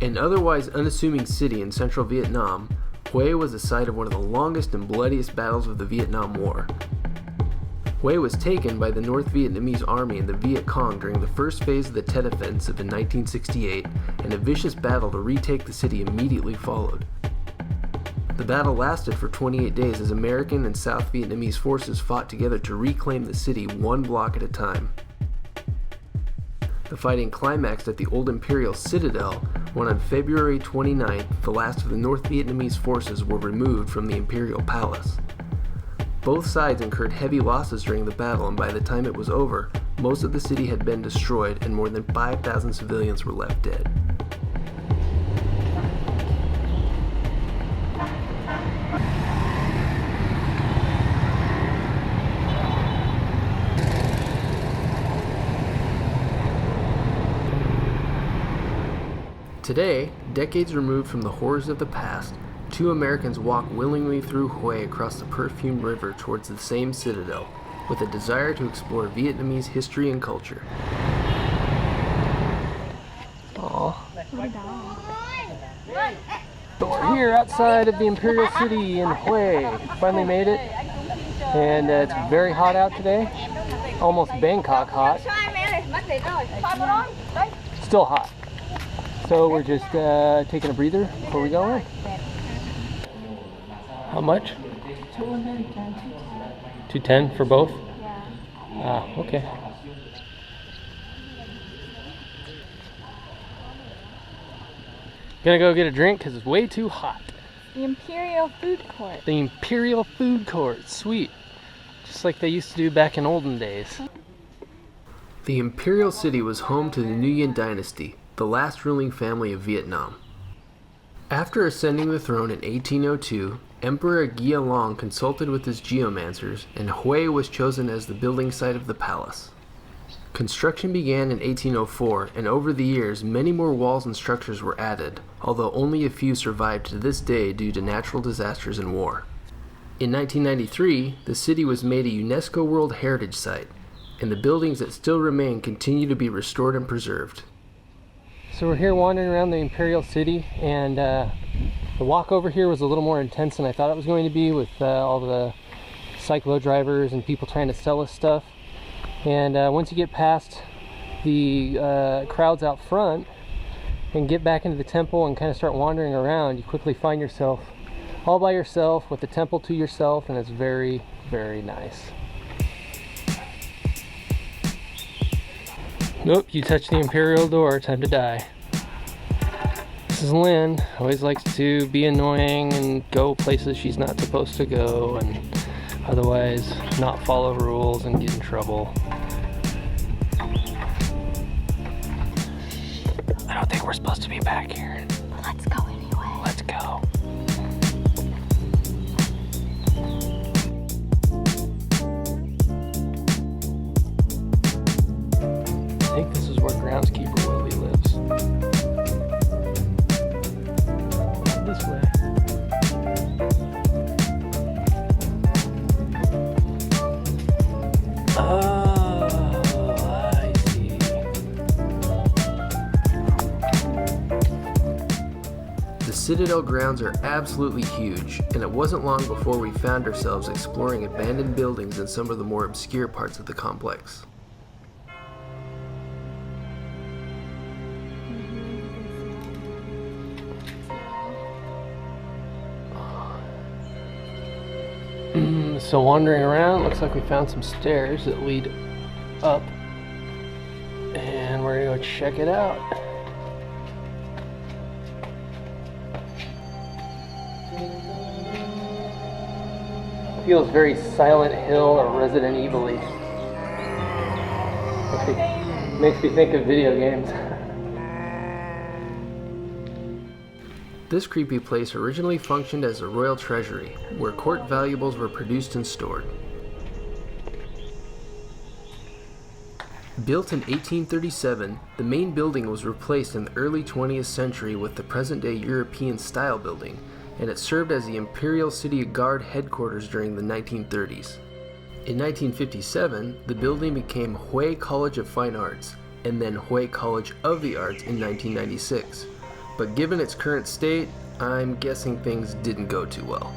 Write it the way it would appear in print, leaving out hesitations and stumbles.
An otherwise unassuming city in central Vietnam, Hue was the site of one of the longest and bloodiest battles of the Vietnam War. Hue was taken by the North Vietnamese Army and the Viet Cong during the first phase of the Tet Offensive in 1968, and a vicious battle to retake the city immediately followed. The battle lasted for 28 days as American and South Vietnamese forces fought together to reclaim the city one block at a time. The fighting climaxed at the old Imperial Citadel when on February 29th, the last of the North Vietnamese forces were removed from the Imperial Palace. Both sides incurred heavy losses during the battle, and by the time it was over, most of the city had been destroyed and more than 5,000 civilians were left dead. Today, decades removed from the horrors of the past, two Americans walk willingly through Hue across the perfumed river towards the same citadel, with a desire to explore Vietnamese history and culture. Aww. So we're here outside of the Imperial City in Hue. Finally made it, and it's very hot out today. Almost Bangkok hot. Still hot. So we're just taking a breather before we go in. How much? $210 for both? Yeah. Ah, okay. Gonna go get a drink because it's way too hot. The Imperial Food Court. The Imperial Food Court, sweet. Just like they used to do back in olden days. The Imperial City was home to the Nuygen Dynasty, the last ruling family of Vietnam. After ascending the throne in 1802, Emperor Gia Long consulted with his geomancers, and Hue was chosen as the building site of the palace. Construction began in 1804, and over the years, many more walls and structures were added, although only a few survived to this day due to natural disasters and war. In 1993, the city was made a UNESCO World Heritage Site, and the buildings that still remain continue to be restored and preserved. So we're here wandering around the Imperial City, and the walk over here was a little more intense than I thought it was going to be, with all the cyclo drivers and people trying to sell us stuff. And once you get past the crowds out front and get back into the temple and kind of start wandering around, you quickly find yourself all by yourself with the temple to yourself, and it's very, very nice. Nope, you touch the Imperial door, time to die. This is Lynn, always likes to be annoying and go places she's not supposed to go, and otherwise not follow rules and get in trouble. I don't think we're supposed to be back here. Let's go anyway. Let's go. I think this is where groundskeeper Willie lives. This way. Oh, I see. The Citadel grounds are absolutely huge, and it wasn't long before we found ourselves exploring abandoned buildings in some of the more obscure parts of the complex. So wandering around, looks like we found some stairs that lead up, and we're gonna go check it out. Feels very Silent Hill or Resident Evil-y. Makes me think of video games. This creepy place originally functioned as a royal treasury, where court valuables were produced and stored. Built in 1837, the main building was replaced in the early 20th century with the present-day European-style building, and it served as the Imperial City Guard headquarters during the 1930s. In 1957, the building became Hue College of Fine Arts, and then Hue College of the Arts in 1996. but given its current state, I'm guessing things didn't go too well.